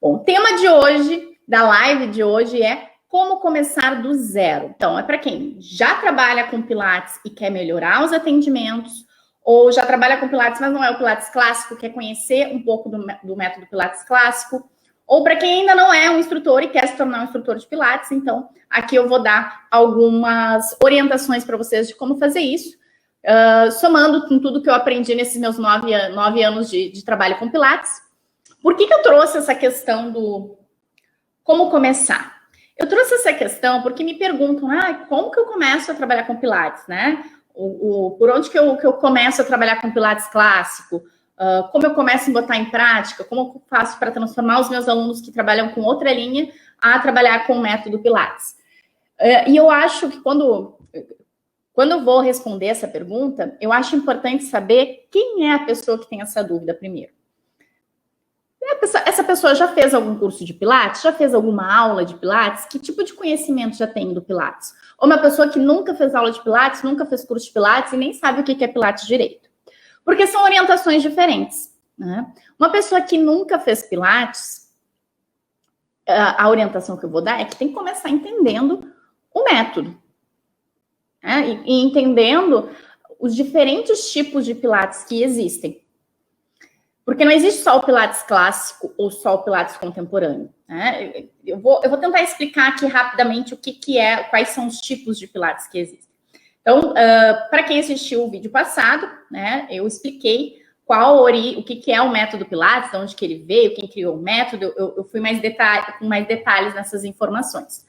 Bom, o tema de hoje, da live de hoje é como começar do zero. Então, é para quem já trabalha com Pilates e quer melhorar os atendimentos, ou já trabalha com Pilates, mas não é o Pilates clássico, quer conhecer um pouco do método Pilates clássico, ou para quem ainda não é um instrutor e quer se tornar um instrutor de Pilates. Então, aqui eu vou dar algumas orientações para vocês de como fazer isso, somando com tudo que eu aprendi nesses meus 9 anos de trabalho com Pilates. Por que eu trouxe essa questão do como começar? Eu trouxe essa questão porque me perguntam, como que eu começo a trabalhar com Pilates, né? Por onde que eu começo a trabalhar com Pilates clássico? Como eu começo a botar em prática? Como eu faço para transformar os meus alunos que trabalham com outra linha a trabalhar com o método Pilates? E eu acho que quando eu vou responder essa pergunta, eu acho importante saber quem é a pessoa que tem essa dúvida primeiro. Essa pessoa já fez algum curso de Pilates? Já fez alguma aula de Pilates? Que tipo de conhecimento já tem do Pilates? Ou uma pessoa que nunca fez aula de Pilates, nunca fez curso de Pilates e nem sabe o que é Pilates direito? Porque são orientações diferentes, né? Uma pessoa que nunca fez Pilates, a orientação que eu vou dar é que tem que começar entendendo o método, né? E entendendo os diferentes tipos de Pilates que existem. Porque não existe só o Pilates clássico ou só o Pilates contemporâneo, né? Eu vou tentar explicar aqui rapidamente o que é, quais são os tipos de Pilates que existem. Então, para quem assistiu o vídeo passado, né, eu expliquei o que é o método Pilates, de onde que ele veio, quem criou o método, eu fui com mais detalhes nessas informações.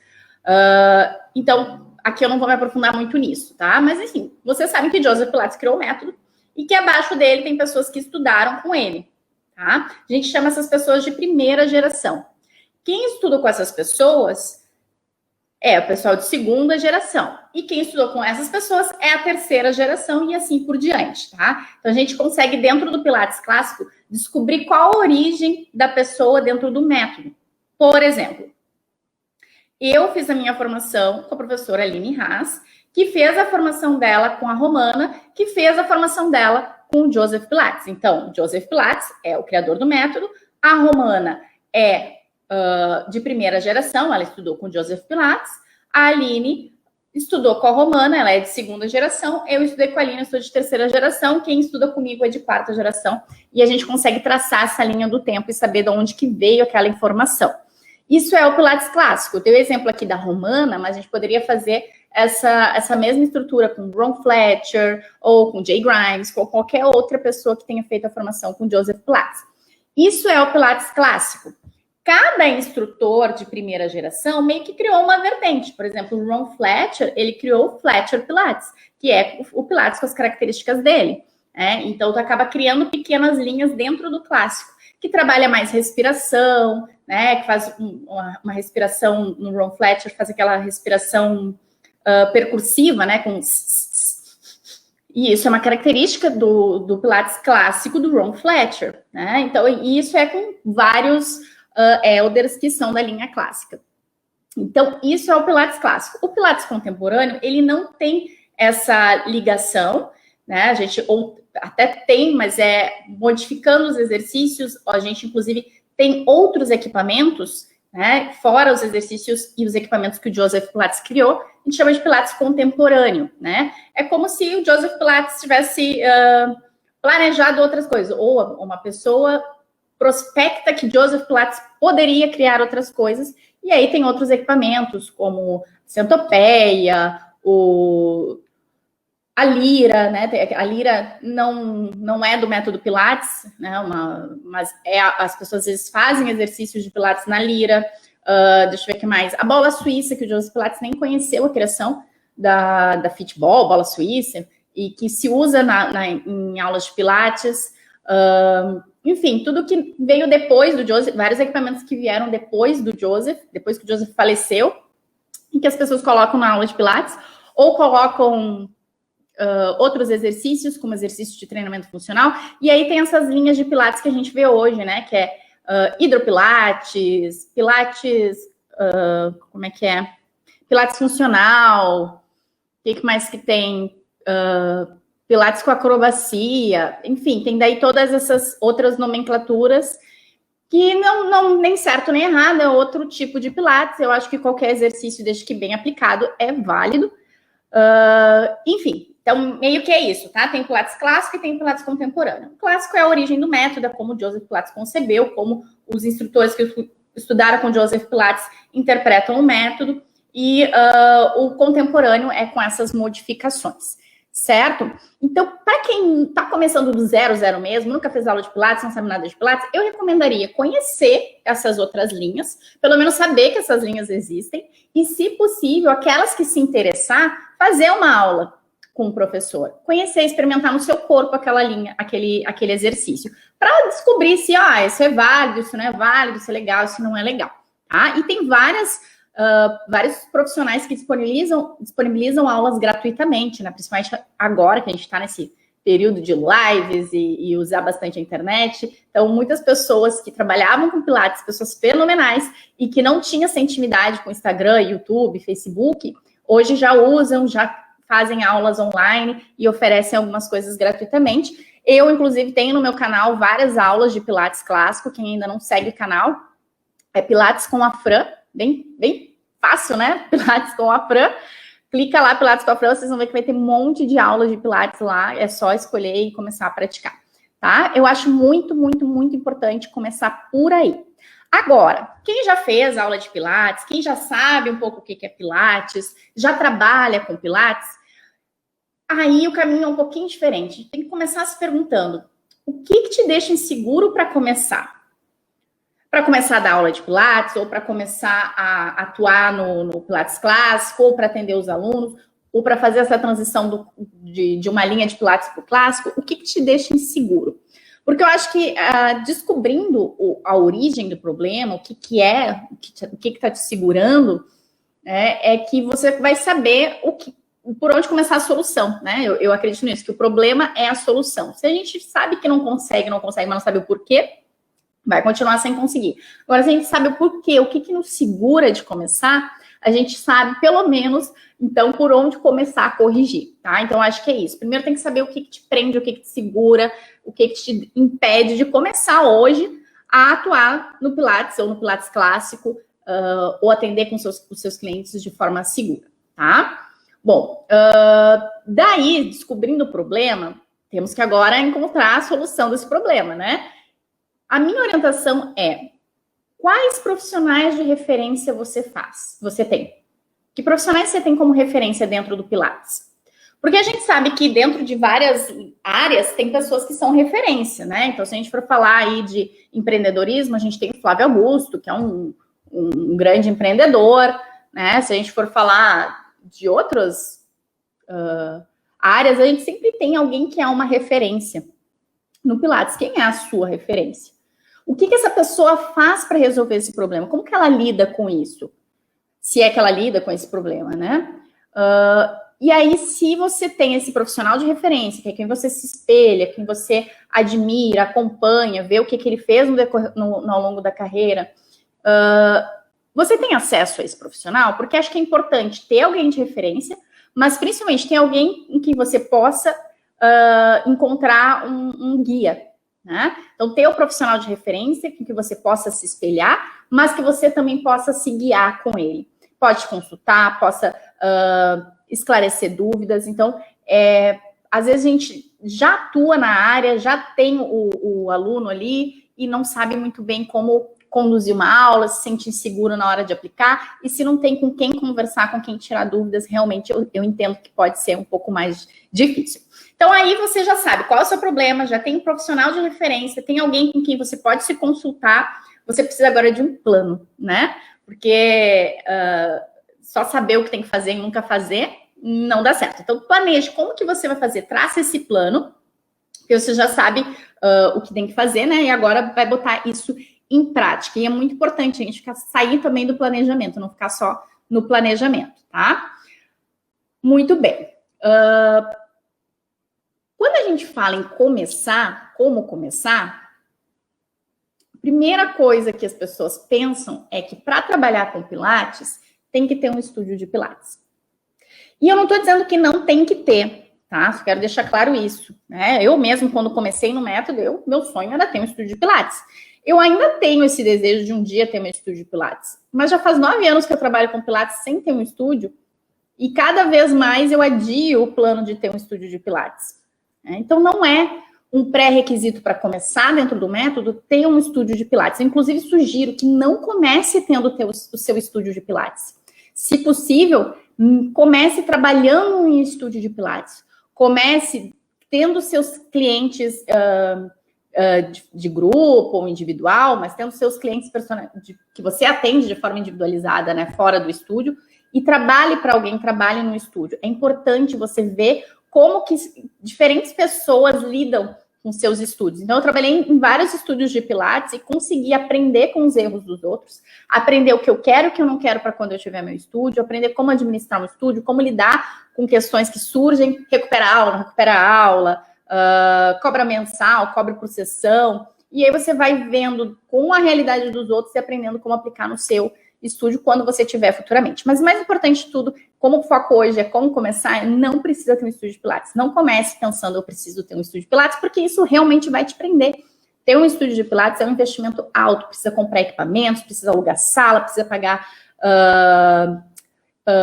Então, aqui eu não vou me aprofundar muito nisso, tá? Mas, enfim, vocês sabem que Joseph Pilates criou o método e que abaixo dele tem pessoas que estudaram com ele, tá? A gente chama essas pessoas de primeira geração. Quem estuda com essas pessoas é o pessoal de segunda geração. E quem estudou com essas pessoas é a terceira geração e assim por diante, tá? Então, a gente consegue, dentro do Pilates clássico, descobrir qual a origem da pessoa dentro do método. Por exemplo, eu fiz a minha formação com a professora Aline Haas, que fez a formação dela com a Romana, que fez a formação dela com o Joseph Pilates. Então, Joseph Pilates é o criador do método, a Romana é de primeira geração, ela estudou com o Joseph Pilates, a Aline estudou com a Romana, ela é de segunda geração, eu estudei com a Aline, eu sou de terceira geração, quem estuda comigo é de quarta geração, e a gente consegue traçar essa linha do tempo e saber de onde que veio aquela informação. Isso é o Pilates clássico. Eu dei o exemplo aqui da Romana, mas a gente poderia fazer essa mesma estrutura com Ron Fletcher ou com Jay Grimes, com qualquer outra pessoa que tenha feito a formação com Joseph Pilates. Isso é o Pilates clássico. Cada instrutor de primeira geração meio que criou uma vertente. Por exemplo, o Ron Fletcher, ele criou o Fletcher Pilates, que é o Pilates com as características dele. Então, tu acaba criando pequenas linhas dentro do clássico, que trabalha mais respiração, né? Que faz uma respiração no Ron Fletcher, faz aquela respiração percursiva, né? E isso é uma característica do Pilates clássico do Ron Fletcher, né? Então, isso é com vários elders que são da linha clássica. Então, isso é o Pilates clássico. O Pilates contemporâneo, ele não tem essa ligação, né? A gente até tem, mas modificando os exercícios, a gente, inclusive, tem outros equipamentos, né? Fora os exercícios e os equipamentos que o Joseph Pilates criou, a gente chama de Pilates contemporâneo, né? É como se o Joseph Pilates tivesse planejado outras coisas, ou uma pessoa prospecta que Joseph Pilates poderia criar outras coisas, e aí tem outros equipamentos, como centopeia, a lira, né? A lira não é do método Pilates, né? Mas as pessoas às vezes fazem exercícios de Pilates na lira. Deixa eu ver o que mais. A bola suíça, que o Joseph Pilates nem conheceu a criação da Fitball, bola suíça, e que se usa em aulas de Pilates. Enfim, tudo que veio depois do Joseph, vários equipamentos que vieram depois do Joseph, depois que o Joseph faleceu, e que as pessoas colocam na aula de Pilates, ou colocam outros exercícios, como exercício de treinamento funcional, e aí tem essas linhas de Pilates que a gente vê hoje, né, que é hidropilates, Pilates, como é que é? Pilates funcional, o que mais que tem? Pilates com acrobacia, enfim, tem daí todas essas outras nomenclaturas que não nem certo nem errado, é outro tipo de Pilates. Eu acho que qualquer exercício, desde que bem aplicado, é válido. Enfim, então meio que é isso, tá? Tem Pilates clássico e tem Pilates contemporâneo. O clássico é a origem do método, é como o Joseph Pilates concebeu, como os instrutores que estudaram com Joseph Pilates interpretam o método, e o contemporâneo é com essas modificações. Certo? Então, para quem está começando do zero mesmo, nunca fez aula de Pilates, não sabe nada de Pilates, eu recomendaria conhecer essas outras linhas, pelo menos saber que essas linhas existem, e, se possível, aquelas que se interessar, fazer uma aula com o professor, conhecer, experimentar no seu corpo aquela linha, aquele exercício, para descobrir se isso é válido, isso não é válido, isso é legal, isso não é legal. Tá? E tem vários profissionais que disponibilizam aulas gratuitamente, né? Principalmente agora que a gente está nesse período de lives e usar bastante a internet. Então, muitas pessoas que trabalhavam com Pilates, pessoas fenomenais, e que não tinham essa intimidade com Instagram, YouTube, Facebook, hoje já usam, já fazem aulas online e oferecem algumas coisas gratuitamente. Eu, inclusive, tenho no meu canal várias aulas de Pilates clássico. Quem ainda não segue o canal, é Pilates com a Fran, bem fácil, né? Pilates com a Fran. Clica lá, Pilates com a Fran, vocês vão ver que vai ter um monte de aulas de Pilates lá. É só escolher e começar a praticar, tá? Eu acho muito, muito, muito importante começar por aí. Agora, quem já fez aula de Pilates, quem já sabe um pouco o que é Pilates, já trabalha com Pilates, aí o caminho é um pouquinho diferente. Tem que começar se perguntando, o que te deixa inseguro para começar? Para começar a dar aula de Pilates, ou para começar a atuar no Pilates clássico, ou para atender os alunos, ou para fazer essa transição de uma linha de Pilates para o clássico, o que te deixa inseguro? Porque eu acho que descobrindo a origem do problema, o que está te segurando, é que você vai saber por onde começar a solução, né? Eu acredito nisso, que o problema é a solução. Se a gente sabe que não consegue, mas não sabe o porquê, vai continuar sem conseguir. Agora, se a gente sabe o porquê, o que nos segura de começar, a gente sabe, pelo menos, então, por onde começar a corrigir, tá? Então, acho que é isso. Primeiro tem que saber o que te prende, o que te segura, o que te impede de começar hoje a atuar no Pilates ou no Pilates clássico, ou atender com os seus clientes de forma segura, tá? Bom, daí, descobrindo o problema, temos que agora encontrar a solução desse problema, né? A minha orientação é: quais profissionais de referência você tem? Que profissionais você tem como referência dentro do Pilates? Porque a gente sabe que dentro de várias áreas tem pessoas que são referência, né? Então, se a gente for falar aí de empreendedorismo, a gente tem o Flávio Augusto, que é um grande empreendedor, né? Se a gente for falar de outras áreas, a gente sempre tem alguém que é uma referência no Pilates. Quem é a sua referência? O que essa pessoa faz para resolver esse problema? Como que ela lida com isso? Se é que ela lida com esse problema, né? E aí, se você tem esse profissional de referência, que é quem você se espelha, quem você admira, acompanha, vê o que ele fez ao longo da carreira, você tem acesso a esse profissional? Porque acho que é importante ter alguém de referência, mas principalmente ter alguém em que você possa encontrar um guia, né? Então, ter o profissional de referência em que você possa se espelhar, mas que você também possa se guiar com ele. Pode consultar, possa esclarecer dúvidas. Então, às vezes a gente já atua na área, já tem o aluno ali e não sabe muito bem como conduzir uma aula, se sente inseguro na hora de aplicar, e se não tem com quem conversar, com quem tirar dúvidas, realmente eu entendo que pode ser um pouco mais difícil. Então, aí você já sabe qual é o seu problema, já tem um profissional de referência, tem alguém com quem você pode se consultar, você precisa agora de um plano, né? Porque só saber o que tem que fazer e nunca fazer, não dá certo. Então, planeje como que você vai fazer, traça esse plano, que você já sabe o que tem que fazer, né? E agora vai botar isso em prática. E é muito importante a gente sair também do planejamento, não ficar só no planejamento, tá? Muito bem. Quando a gente fala em começar, como começar, a primeira coisa que as pessoas pensam é que para trabalhar com Pilates, tem que ter um estúdio de Pilates. E eu não estou dizendo que não tem que ter, tá? Só quero deixar claro isso, né? Eu mesmo, quando comecei no método, meu sonho era ter um estúdio de Pilates. Eu ainda tenho esse desejo de um dia ter meu estúdio de Pilates, mas já faz 9 anos que eu trabalho com Pilates sem ter um estúdio, e cada vez mais eu adio o plano de ter um estúdio de Pilates. Então, não é um pré-requisito para começar dentro do método ter um estúdio de Pilates. Eu, inclusive, sugiro que não comece tendo o seu estúdio de Pilates. Se possível, comece trabalhando em estúdio de Pilates. Comece tendo seus clientes de grupo ou individual, mas tendo seus clientes que você atende de forma individualizada, né, fora do estúdio, e trabalhe para alguém, trabalhe no estúdio. É importante você ver como que diferentes pessoas lidam com seus estúdios. Então, eu trabalhei em vários estúdios de Pilates e consegui aprender com os erros dos outros, aprender o que eu quero e o que eu não quero para quando eu tiver meu estúdio, aprender como administrar um estúdio, como lidar com questões que surgem, recupera a aula, cobra mensal, cobra por sessão, e aí você vai vendo com a realidade dos outros e aprendendo como aplicar no seu estúdio quando você tiver futuramente. Mas o mais importante de tudo, como o foco hoje é como começar, não precisa ter um estúdio de Pilates. Não comece pensando, eu preciso ter um estúdio de Pilates, porque isso realmente vai te prender. Ter um estúdio de Pilates é um investimento alto, precisa comprar equipamentos, precisa alugar sala, precisa pagar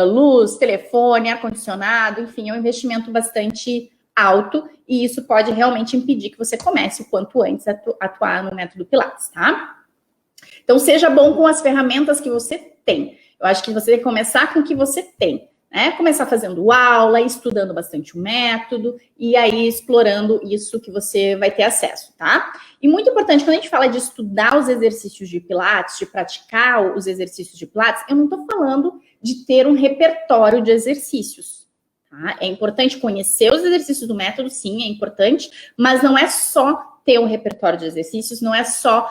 luz, telefone, ar-condicionado, enfim, é um investimento bastante alto, e isso pode realmente impedir que você comece o quanto antes a atuar no método Pilates, tá? Então, seja bom com as ferramentas que você tem. Eu acho que você tem que começar com o que você tem, né? Começar fazendo aula, estudando bastante o método, e aí explorando isso que você vai ter acesso, tá? E muito importante, quando a gente fala de estudar os exercícios de Pilates, de praticar os exercícios de Pilates, eu não estou falando de ter um repertório de exercícios. Tá? É importante conhecer os exercícios do método, sim, é importante, mas não é só ter um repertório de exercícios, não é só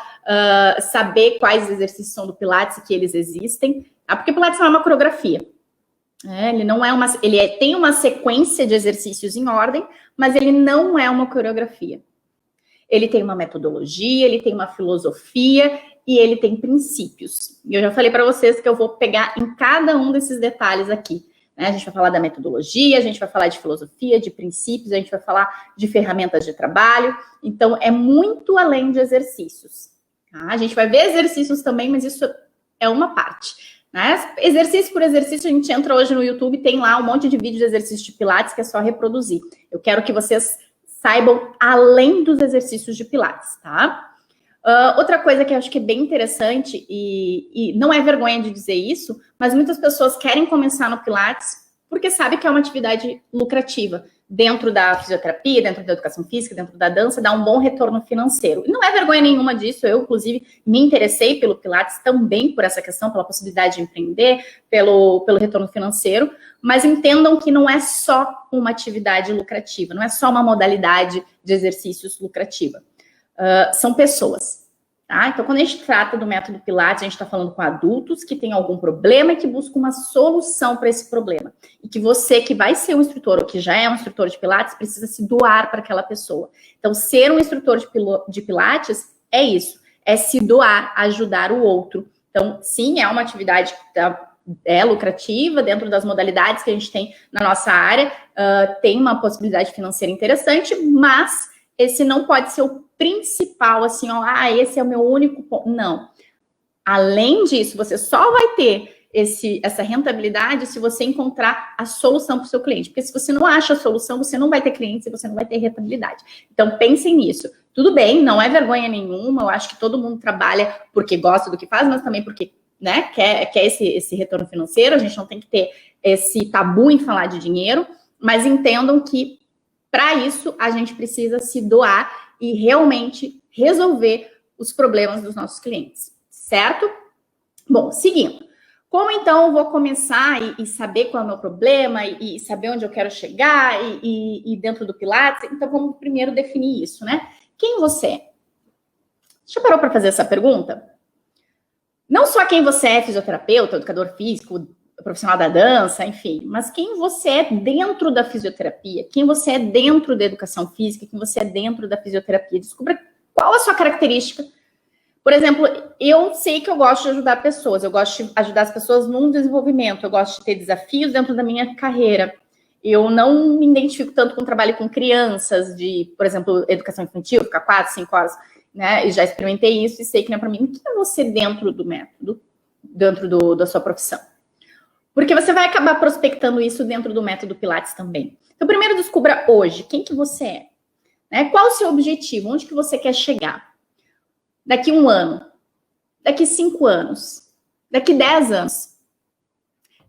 saber quais exercícios são do Pilates e que eles existem, tá? Porque Pilates não é uma coreografia. Ele não é tem uma sequência de exercícios em ordem, mas ele não é uma coreografia. Ele tem uma metodologia, ele tem uma filosofia e ele tem princípios. E eu já falei para vocês que eu vou pegar em cada um desses detalhes aqui. A gente vai falar da metodologia, a gente vai falar de filosofia, de princípios, a gente vai falar de ferramentas de trabalho. Então, é muito além de exercícios. Tá? A gente vai ver exercícios também, mas isso é uma parte. Né? Exercício por exercício, a gente entra hoje no YouTube, tem lá um monte de vídeos de exercícios de Pilates que é só reproduzir. Eu quero que vocês saibam além dos exercícios de Pilates, tá? Outra coisa que eu acho que é bem interessante, e não é vergonha de dizer isso, mas muitas pessoas querem começar no Pilates porque sabem que é uma atividade lucrativa. Dentro da fisioterapia, dentro da educação física, dentro da dança, dá um bom retorno financeiro. E não é vergonha nenhuma disso, eu, inclusive, me interessei pelo Pilates também por essa questão, pela possibilidade de empreender, pelo retorno financeiro, mas entendam que não é só uma atividade lucrativa, não é só uma modalidade de exercícios lucrativa. São pessoas, tá? Então, quando a gente trata do método Pilates, a gente está falando com adultos que têm algum problema e que buscam uma solução para esse problema. E que você, que vai ser um instrutor ou que já é um instrutor de Pilates, precisa se doar para aquela pessoa. Então, ser um instrutor de Pilates é isso, é se doar, ajudar o outro. Então, sim, é uma atividade que é lucrativa dentro das modalidades que a gente tem na nossa área, tem uma possibilidade financeira interessante, mas esse não pode ser o principal, assim, esse é o meu único ponto. Não. Além disso, você só vai ter essa rentabilidade se você encontrar a solução para o seu cliente. Porque se você não acha a solução, você não vai ter clientes e você não vai ter rentabilidade. Então, pensem nisso. Tudo bem, não é vergonha nenhuma. Eu acho que todo mundo trabalha porque gosta do que faz, mas também porque, né, quer esse retorno financeiro. A gente não tem que ter esse tabu em falar de dinheiro, mas entendam que para isso, a gente precisa se doar e realmente resolver os problemas dos nossos clientes, certo? Bom, seguindo. Como então eu vou começar e saber qual é o meu problema e saber onde eu quero chegar e dentro do Pilates? Então, vamos primeiro definir isso, né? Quem você é? Já parou para fazer essa pergunta? Não só quem você é, fisioterapeuta, educador físico, profissional da dança, enfim, mas quem você é dentro da fisioterapia, quem você é dentro da educação física, quem você é dentro da fisioterapia. Descubra qual a sua característica. Por exemplo, eu sei que eu gosto de ajudar pessoas, eu gosto de ajudar as pessoas num desenvolvimento, eu gosto de ter desafios dentro da minha carreira. Eu não me identifico tanto com o trabalho com crianças, de, por exemplo, educação infantil, ficar 4, 5 horas né? E já experimentei isso e sei que não é para mim. O que é você dentro do método, dentro da sua profissão? Porque você vai acabar prospectando isso dentro do método Pilates também. Então, primeiro descubra hoje quem que você é, né? Qual o seu objetivo? Onde que você quer chegar? Daqui 1 ano, daqui 5 anos, daqui 10 anos.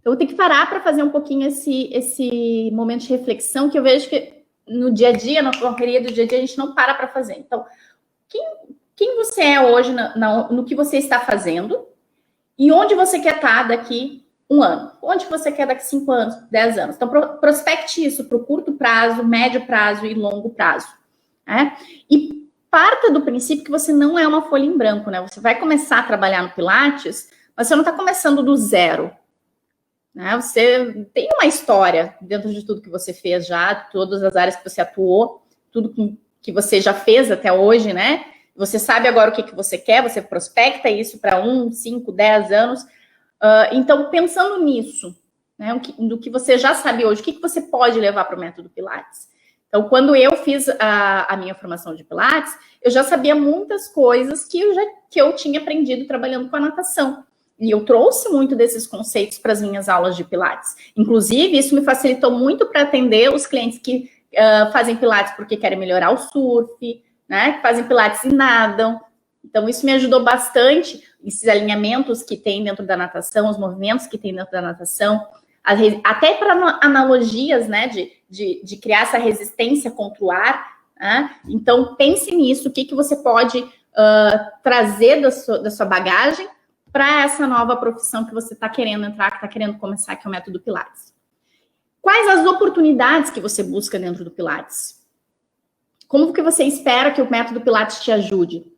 Então, eu tenho que parar para fazer um pouquinho esse momento de reflexão que eu vejo que no dia a dia, na correria do dia a dia, a gente não para fazer. Então, quem você é hoje no que você está fazendo e onde você quer estar daqui 1 ano? Onde você quer daqui 5 anos, 10 anos? Então, prospecte isso para o curto prazo, médio prazo e longo prazo. Né? E parta do princípio que você não é uma folha em branco, né? Você vai começar a trabalhar no Pilates, mas você não está começando do zero. Né? Você tem uma história dentro de tudo que você fez já, todas as áreas que você atuou, tudo que você já fez até hoje, né? Você sabe agora o que você quer, você prospecta isso para 1, 5, 10 anos. Então, pensando nisso, né, do que você já sabe hoje, o que você pode levar para o método Pilates? Então, quando eu fiz a minha formação de Pilates, eu já sabia muitas coisas que eu tinha aprendido trabalhando com a natação. E eu trouxe muito desses conceitos para as minhas aulas de Pilates. Inclusive, isso me facilitou muito para atender os clientes que fazem Pilates porque querem melhorar o surf, né, que fazem Pilates e nadam. Então, isso me ajudou bastante, esses alinhamentos que tem dentro da natação, os movimentos que tem dentro da natação, até para analogias, né, de criar essa resistência contra o ar. Né? Então, pense nisso, o que você pode trazer da sua bagagem para essa nova profissão que você está querendo entrar, que está querendo começar, que é o método Pilates. Quais as oportunidades que você busca dentro do Pilates? Como que você espera que o método Pilates te ajude?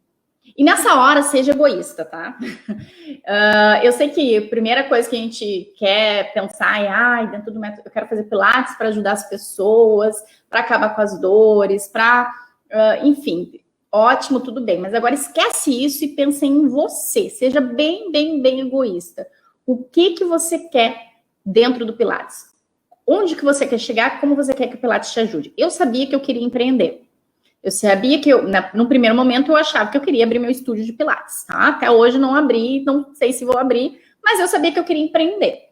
E nessa hora, seja egoísta, tá? Eu sei que a primeira coisa que a gente quer pensar é, dentro do método, eu quero fazer Pilates para ajudar as pessoas, para acabar com as dores, para, enfim, ótimo, tudo bem. Mas agora esquece isso e pense em você. Seja bem, bem, bem egoísta. O que você quer dentro do Pilates? Onde que você quer chegar? Como você quer que o Pilates te ajude? Eu sabia que eu queria empreender. Eu sabia que no primeiro momento, eu achava que eu queria abrir meu estúdio de Pilates, tá? Até hoje não abri, não sei se vou abrir, mas eu sabia que eu queria empreender.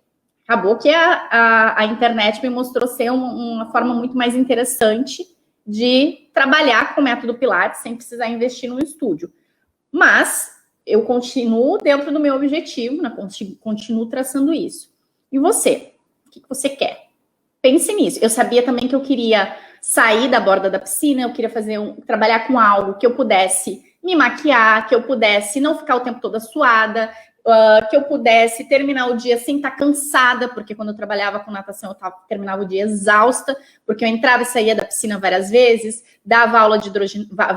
Acabou que a internet me mostrou ser uma forma muito mais interessante de trabalhar com o método Pilates sem precisar investir num estúdio. Mas eu continuo dentro do meu objetivo, né? Continuo traçando isso. E você? O que você quer? Pense nisso. Eu sabia também que eu queria sair da borda da piscina, eu queria trabalhar com algo que eu pudesse me maquiar, que eu pudesse não ficar o tempo todo suada, que eu pudesse terminar o dia sem estar cansada, porque quando eu trabalhava com natação, eu terminava o dia exausta, porque eu entrava e saía da piscina várias vezes, dava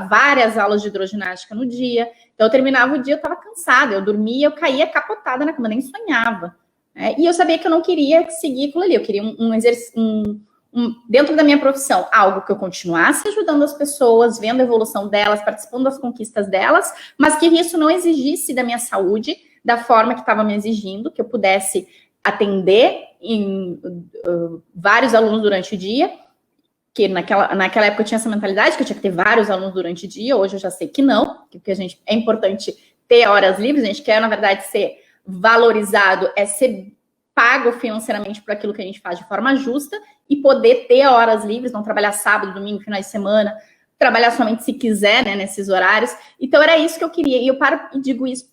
várias aulas de hidroginástica no dia, então eu terminava o dia, eu estava cansada, eu dormia, eu caía capotada na cama, nem sonhava. Né? E eu sabia que eu não queria seguir aquilo ali, eu queria um exercício, dentro da minha profissão, algo que eu continuasse ajudando as pessoas, vendo a evolução delas, participando das conquistas delas, mas que isso não exigisse da minha saúde da forma que estava me exigindo, que eu pudesse atender vários alunos durante o dia, que naquela época eu tinha essa mentalidade que eu tinha que ter vários alunos durante o dia, hoje eu já sei que não, que é importante ter horas livres, a gente quer, na verdade, ser valorizado, é ser pago financeiramente por aquilo que a gente faz de forma justa e poder ter horas livres, não trabalhar sábado, domingo, finais de semana, trabalhar somente se quiser, né, nesses horários. Então, era isso que eu queria. E eu paro e digo isso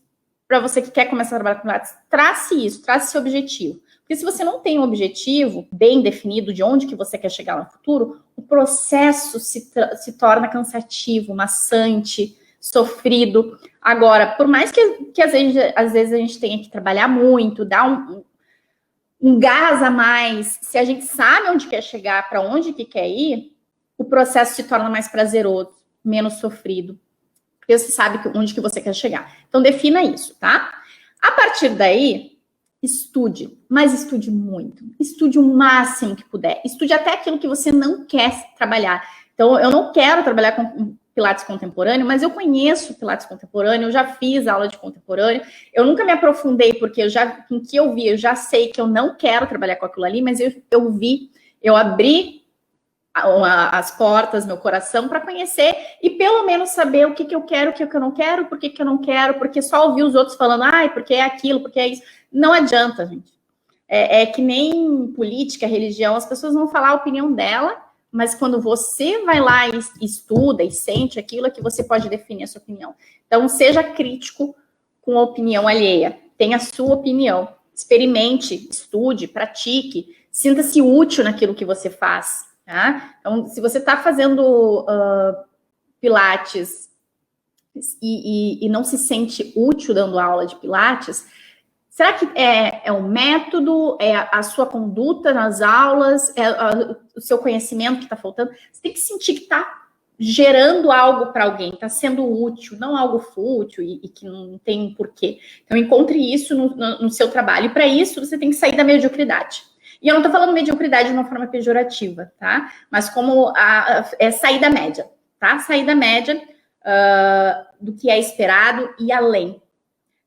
para você que quer começar a trabalhar com Pilates. Trace isso, trace esse objetivo. Porque se você não tem um objetivo bem definido de onde que você quer chegar no futuro, o processo se torna cansativo, maçante, sofrido. Agora, por mais que às vezes a gente tenha que trabalhar muito, dar um gás a mais, se a gente sabe onde quer chegar, para onde que quer ir, o processo se torna mais prazeroso, menos sofrido, porque você sabe onde que você quer chegar. Então, defina isso, tá? A partir daí, estude, mas estude muito. Estude o máximo que puder. Estude até aquilo que você não quer trabalhar. Então, eu não quero trabalhar com Pilates contemporâneo, mas eu conheço Pilates contemporâneo, eu já fiz aula de contemporâneo, eu nunca me aprofundei, porque com o que eu vi, eu já sei que eu não quero trabalhar com aquilo ali, mas eu abri as portas, meu coração, para conhecer e pelo menos saber o que eu quero, o que eu não quero, por que eu não quero, porque só ouvir os outros falando, ai, porque é aquilo, porque é isso. Não adianta, gente. É que nem política, religião, as pessoas vão falar a opinião dela, mas quando você vai lá e estuda e sente aquilo, é que você pode definir a sua opinião. Então, seja crítico com a opinião alheia. Tenha a sua opinião. Experimente, estude, pratique, sinta-se útil naquilo que você faz. Tá? Então, se você está fazendo Pilates e não se sente útil dando aula de Pilates, será que é o método, é a sua conduta nas aulas, é o seu conhecimento que está faltando? Você tem que sentir que está gerando algo para alguém, está sendo útil, não algo fútil e que não tem porquê. Então, encontre isso no seu trabalho. E para isso, você tem que sair da mediocridade. E eu não estou falando mediocridade de uma forma pejorativa, tá? Mas como sair da média, tá? Sair da média do que é esperado e além.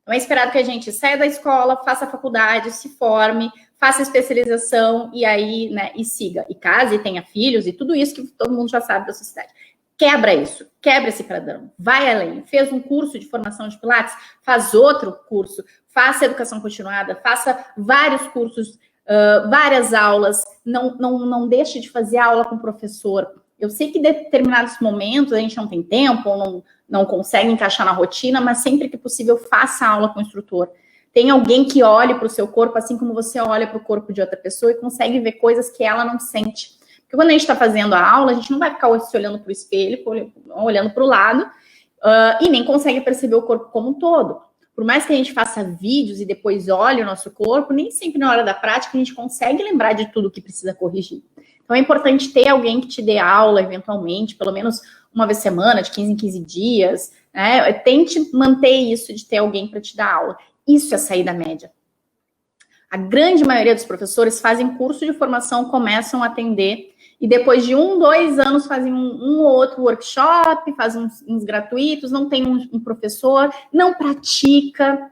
Então, é esperado que a gente saia da escola, faça a faculdade, se forme, faça especialização e aí, né, e siga. E case, e tenha filhos e tudo isso que todo mundo já sabe da sociedade. Quebra isso, quebra esse padrão, vai além. Fez um curso de formação de Pilates, faz outro curso, faça educação continuada, faça vários cursos, várias aulas, não deixe de fazer aula com o professor. Eu sei que em determinados momentos a gente não tem tempo, ou não consegue encaixar na rotina, mas sempre que possível faça aula com o instrutor. Tem alguém que olhe para o seu corpo, assim como você olha para o corpo de outra pessoa e consegue ver coisas que ela não sente. Porque quando a gente está fazendo a aula, a gente não vai ficar se olhando para o espelho, olhando para o lado, e nem consegue perceber o corpo como um todo. Por mais que a gente faça vídeos e depois olhe o nosso corpo, nem sempre na hora da prática a gente consegue lembrar de tudo que precisa corrigir. Então é importante ter alguém que te dê aula, eventualmente, pelo menos uma vez por semana, de 15 em 15 dias, né? Tente manter isso de ter alguém para te dar aula. Isso é sair da média. A grande maioria dos professores fazem curso de formação, começam a atender, e depois de 1, 2 anos fazem um ou outro workshop, fazem uns gratuitos, não tem um professor, não pratica,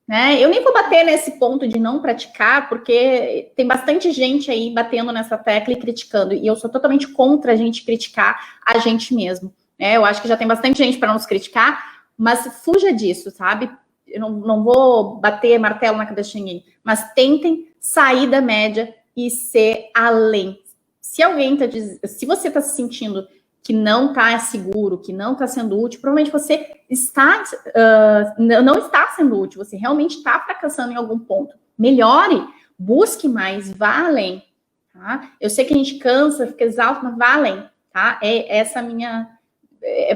né? Eu nem vou bater nesse ponto de não praticar, porque tem bastante gente aí batendo nessa tecla e criticando, e eu sou totalmente contra a gente criticar a gente mesmo, né? Eu acho que já tem bastante gente para nos criticar, mas fuja disso, sabe? Eu não vou bater martelo na cabeça de ninguém, mas tentem sair da média e ser além. Se você está se sentindo que não está seguro, que não está sendo útil, provavelmente você não está sendo útil, você realmente está fracassando em algum ponto. Melhore, busque mais, vá além. Tá? Eu sei que a gente cansa, fica exausto, mas vá além. Tá? Essa minha...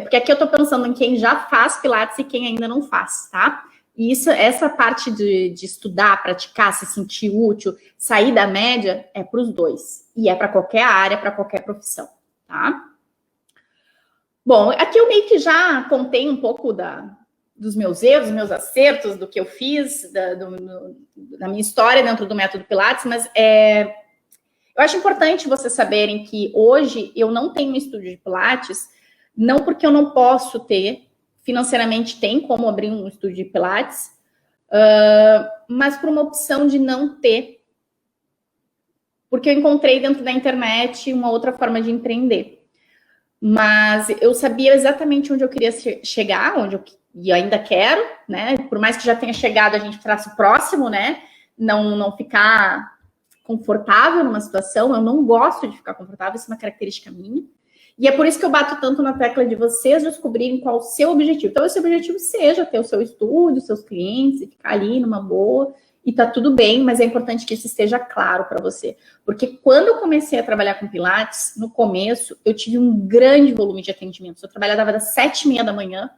porque aqui eu estou pensando em quem já faz Pilates e quem ainda não faz, tá? E essa parte de estudar, praticar, se sentir útil, sair da média, é para os dois. E é para qualquer área, para qualquer profissão, tá? Bom, aqui eu meio que já contei um pouco dos meus erros, dos meus acertos, do que eu fiz, da minha história dentro do método Pilates, mas eu acho importante vocês saberem que hoje eu não tenho um estúdio de Pilates, não porque eu não posso ter, financeiramente tem como abrir um estúdio de Pilates, mas por uma opção de não ter, porque eu encontrei dentro da internet uma outra forma de empreender. Mas eu sabia exatamente onde eu queria chegar, e ainda quero, né? Por mais que já tenha chegado, a gente traça próximo, né? Não ficar confortável numa situação. Eu não gosto de ficar confortável, isso é uma característica minha. E é por isso que eu bato tanto na tecla de vocês descobrirem qual o seu objetivo. Então, o seu objetivo seja ter o seu estúdio, seus clientes, e ficar ali numa boa, e tá tudo bem, mas é importante que isso esteja claro para você. Porque quando eu comecei a trabalhar com Pilates, no começo, eu tive um grande volume de atendimentos. Eu trabalhava das 7h30 da manhã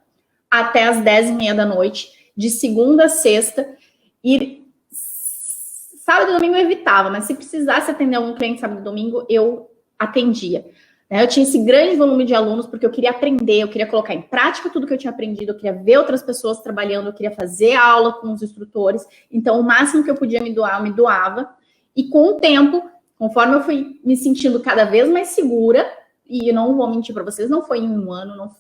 até as 10h30 da noite, de segunda a sexta, e sábado e domingo eu evitava, mas se precisasse atender algum cliente sábado e domingo, eu atendia. Eu tinha esse grande volume de alunos porque eu queria aprender, eu queria colocar em prática tudo que eu tinha aprendido, eu queria ver outras pessoas trabalhando, eu queria fazer aula com os instrutores. Então, o máximo que eu podia me doar, eu me doava. E com o tempo, conforme eu fui me sentindo cada vez mais segura, e eu não vou mentir para vocês, não foi em 1 ano, não,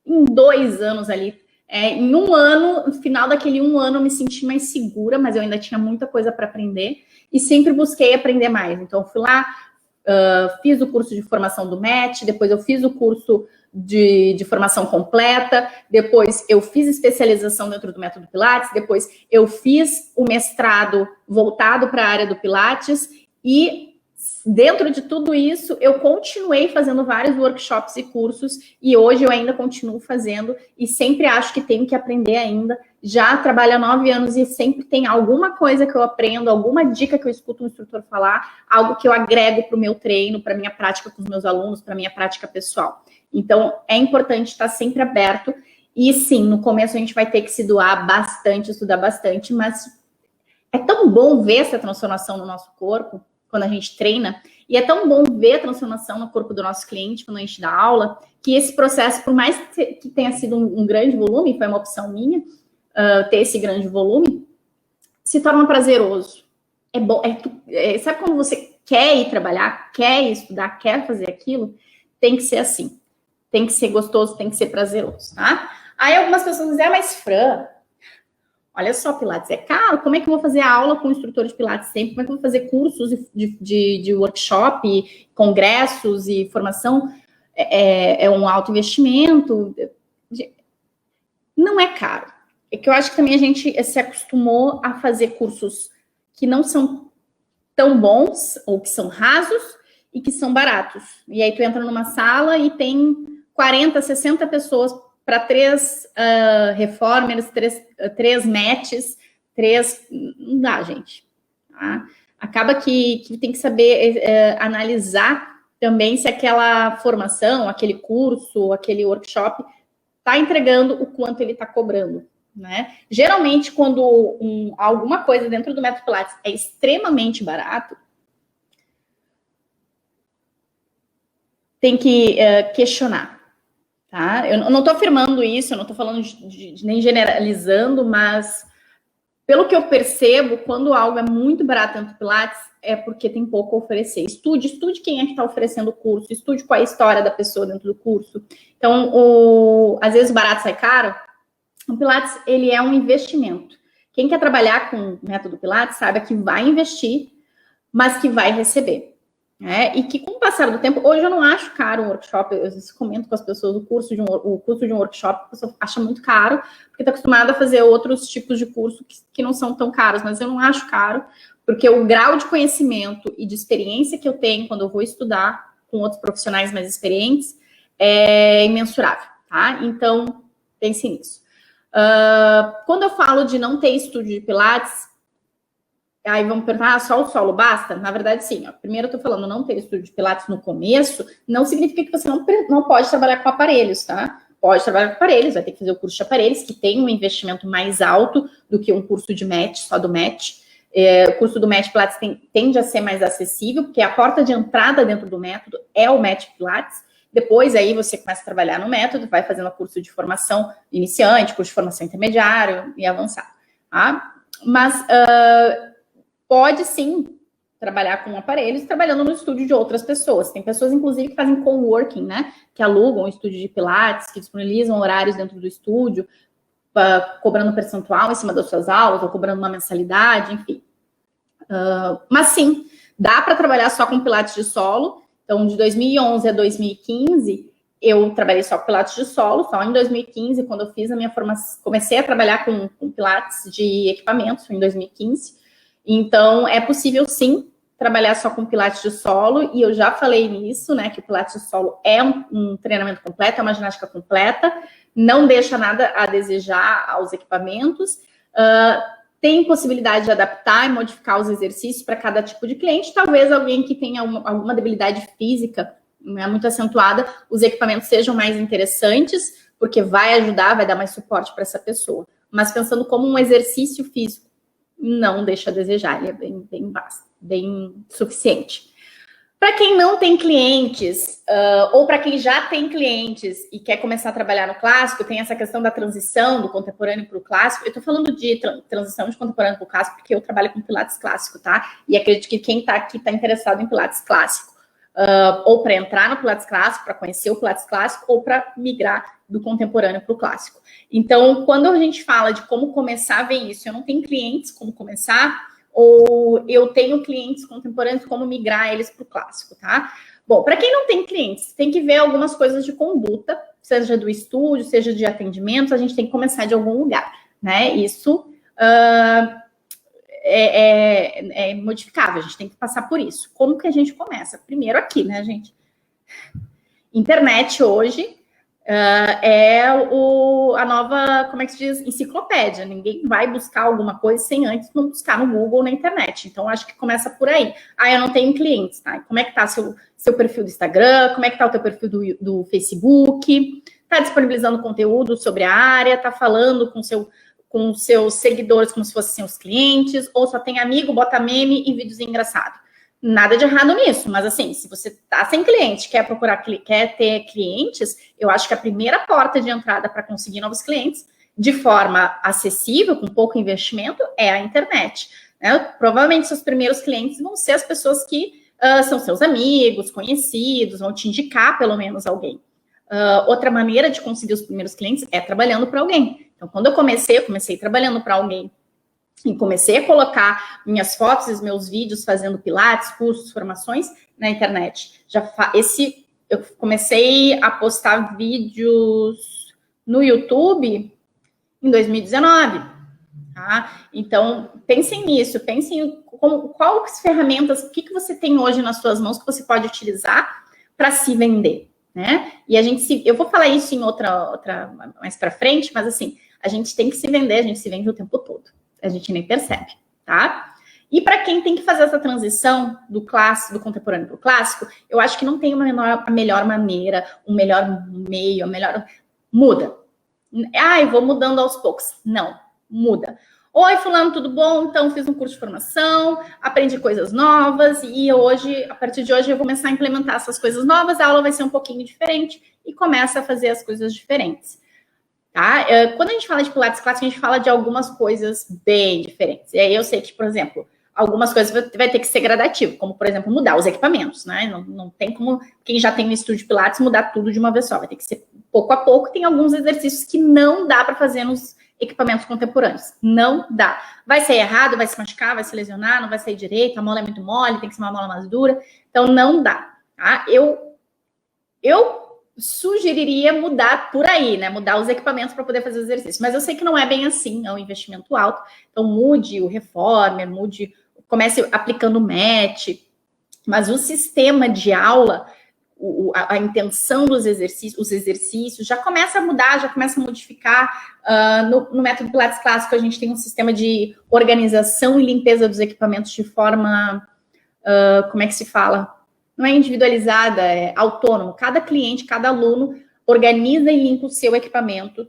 em 2 anos ali. Em 1 ano, no final daquele 1 ano, eu me senti mais segura, mas eu ainda tinha muita coisa para aprender. E sempre busquei aprender mais. Então, eu fui lá, fiz o curso de formação do MET, depois eu fiz o curso de formação completa, depois eu fiz especialização dentro do método Pilates, depois eu fiz o mestrado voltado para a área do Pilates e dentro de tudo isso eu continuei fazendo vários workshops e cursos e hoje eu ainda continuo fazendo e sempre acho que tenho que aprender ainda. Já trabalho há 9 anos e sempre tem alguma coisa que eu aprendo, alguma dica que eu escuto um instrutor falar, algo que eu agrego para o meu treino, para a minha prática com os meus alunos, para a minha prática pessoal. Então, é importante estar sempre aberto. E sim, no começo a gente vai ter que se doar bastante, estudar bastante, mas é tão bom ver essa transformação no nosso corpo, quando a gente treina, e é tão bom ver a transformação no corpo do nosso cliente, quando a gente dá aula, que esse processo, por mais que tenha sido um grande volume, foi uma opção minha, ter esse grande volume, se torna prazeroso. É bom, sabe quando você quer ir trabalhar, quer ir estudar, quer fazer aquilo? Tem que ser assim. Tem que ser gostoso, tem que ser prazeroso, tá? Aí algumas pessoas dizem, mas Fran, olha só, Pilates é caro, como é que eu vou fazer a aula com o instrutor de Pilates sempre? Como é que eu vou fazer cursos de workshop, congressos e formação? É um alto investimento. Não é caro. É que eu acho que também a gente se acostumou a fazer cursos que não são tão bons, ou que são rasos, e que são baratos. E aí tu entra numa sala e tem 40, 60 pessoas para 3 reformers, 3 matches, 3... Não dá, gente. Tá? Acaba que tem que saber analisar também se aquela formação, aquele curso, aquele workshop está entregando o quanto ele está cobrando. Né? Geralmente, quando alguma coisa dentro do método Pilates é extremamente barato, tem que questionar. Tá? Eu não estou afirmando isso, eu não estou falando nem generalizando, mas pelo que eu percebo, quando algo é muito barato dentro do Pilates, é porque tem pouco a oferecer. Estude quem é que está oferecendo o curso, estude qual é a história da pessoa dentro do curso. Então, às vezes o barato sai caro. O Pilates, ele é um investimento. Quem quer trabalhar com o método Pilates sabe que vai investir, mas que vai receber. E que com o passar do tempo, hoje eu não acho caro um workshop, eu comento com as pessoas o custo de um workshop, a pessoa acha muito caro, porque está acostumada a fazer outros tipos de curso que não são tão caros, mas eu não acho caro, porque o grau de conhecimento e de experiência que eu tenho quando eu vou estudar com outros profissionais mais experientes é imensurável, tá? Então, pense nisso. Quando eu falo de não ter estúdio de Pilates, aí vamos perguntar, só o solo basta? Na verdade, sim. Primeiro eu tô falando, não ter estúdio de Pilates no começo, não significa que você não pode trabalhar com aparelhos, tá? Pode trabalhar com aparelhos, vai ter que fazer o curso de aparelhos, que tem um investimento mais alto do que um curso de match, só do match. O curso do match Pilates tende a ser mais acessível, porque a porta de entrada dentro do método é o match Pilates. Depois, aí, você começa a trabalhar no método, vai fazendo curso de formação iniciante, curso de formação intermediário e avançado, tá? Mas pode, sim, trabalhar com aparelhos, trabalhando no estúdio de outras pessoas. Tem pessoas, inclusive, que fazem coworking, né? Que alugam um estúdio de Pilates, que disponibilizam horários dentro do estúdio, cobrando percentual em cima das suas aulas, ou cobrando uma mensalidade, enfim. Mas, sim, dá para trabalhar só com Pilates de solo. Então, de 2011 a 2015, eu trabalhei só com Pilates de solo. Só em 2015, quando eu fiz a minha formação, comecei a trabalhar com Pilates de equipamentos, em 2015. Então, é possível, sim, trabalhar só com Pilates de solo. E eu já falei nisso, né, que o Pilates de solo é um treinamento completo, é uma ginástica completa. Não deixa nada a desejar aos equipamentos. Tem possibilidade de adaptar e modificar os exercícios para cada tipo de cliente. Talvez alguém que tenha alguma debilidade física, né, muito acentuada, os equipamentos sejam mais interessantes, porque vai ajudar, vai dar mais suporte para essa pessoa. Mas pensando como um exercício físico, não deixa a desejar, ele é bem suficiente. Para quem não tem clientes, ou para quem já tem clientes e quer começar a trabalhar no clássico, tem essa questão da transição do contemporâneo para o clássico. Eu estou falando de transição de contemporâneo para o clássico porque eu trabalho com Pilates clássico, tá? E acredito que quem está aqui está interessado em Pilates clássico. Ou para entrar no Pilates clássico, para conhecer o Pilates clássico, ou para migrar do contemporâneo para o clássico. Então, quando a gente fala de como começar a ver isso, eu não tenho clientes como começar, ou eu tenho clientes contemporâneos, como migrar eles para o clássico, tá? Bom, para quem não tem clientes, tem que ver algumas coisas de conduta, seja do estúdio, seja de atendimento, a gente tem que começar de algum lugar, né? Isso é modificável, a gente tem que passar por isso. Como que a gente começa? Primeiro aqui, né, gente? Internet hoje a nova, como é que se diz, enciclopédia. Ninguém vai buscar alguma coisa sem antes não buscar no Google ou na internet. Então, acho que começa por aí. Eu não tenho clientes, tá? Como é que tá seu perfil do Instagram? Como é que tá o teu perfil do Facebook? Tá disponibilizando conteúdo sobre a área? Tá falando com seus seguidores como se fossem seus clientes? Ou só tem amigo, bota meme e vídeos engraçados? Nada de errado nisso, mas assim, se você tá sem cliente, quer ter clientes, eu acho que a primeira porta de entrada para conseguir novos clientes, de forma acessível, com pouco investimento, é a internet, né? Provavelmente seus primeiros clientes vão ser as pessoas que são seus amigos, conhecidos, vão te indicar pelo menos alguém. Outra maneira de conseguir os primeiros clientes é trabalhando para alguém. Então, quando eu comecei trabalhando para alguém, e comecei a colocar minhas fotos e meus vídeos fazendo pilates, cursos, formações na internet. Eu comecei a postar vídeos no YouTube em 2019. Tá? Então, pensem nisso, pensem em quais ferramentas, o que você tem hoje nas suas mãos que você pode utilizar para se vender, né? E eu vou falar isso em outra mais para frente, mas assim, a gente tem que se vender, a gente se vende o tempo todo. A gente nem percebe, tá? E para quem tem que fazer essa transição do contemporâneo para o clássico, eu acho que não tem a melhor maneira, o melhor meio, muda. Eu vou mudando aos poucos. Não, muda. Oi, fulano, tudo bom? Então, fiz um curso de formação, aprendi coisas novas e hoje, a partir de hoje, eu vou começar a implementar essas coisas novas, a aula vai ser um pouquinho diferente e começa a fazer as coisas diferentes. Tá? Quando a gente fala de Pilates clássico, a gente fala de algumas coisas bem diferentes. E aí eu sei que, por exemplo, algumas coisas vai ter que ser gradativo, como, por exemplo, mudar os equipamentos, né? Não tem como quem já tem um estúdio de Pilates mudar tudo de uma vez só. Vai ter que ser pouco a pouco. Tem alguns exercícios que não dá para fazer nos equipamentos contemporâneos. Não dá. Vai ser errado, vai se machucar, vai se lesionar, não vai sair direito, a mola é muito mole, tem que ser uma mola mais dura. Então, não dá. Tá? Eu sugeriria mudar por aí, né? Mudar os equipamentos para poder fazer o exercício. Mas eu sei que não é bem assim, é um investimento alto. Então, mude o reformer, comece aplicando o match. Mas o sistema de aula, a intenção dos exercícios, os exercícios, já começa a mudar, já começa a modificar. No método Pilates clássico, a gente tem um sistema de organização e limpeza dos equipamentos de forma, como é que se fala? Não é individualizada, é autônomo. Cada cliente, cada aluno organiza e limpa o seu equipamento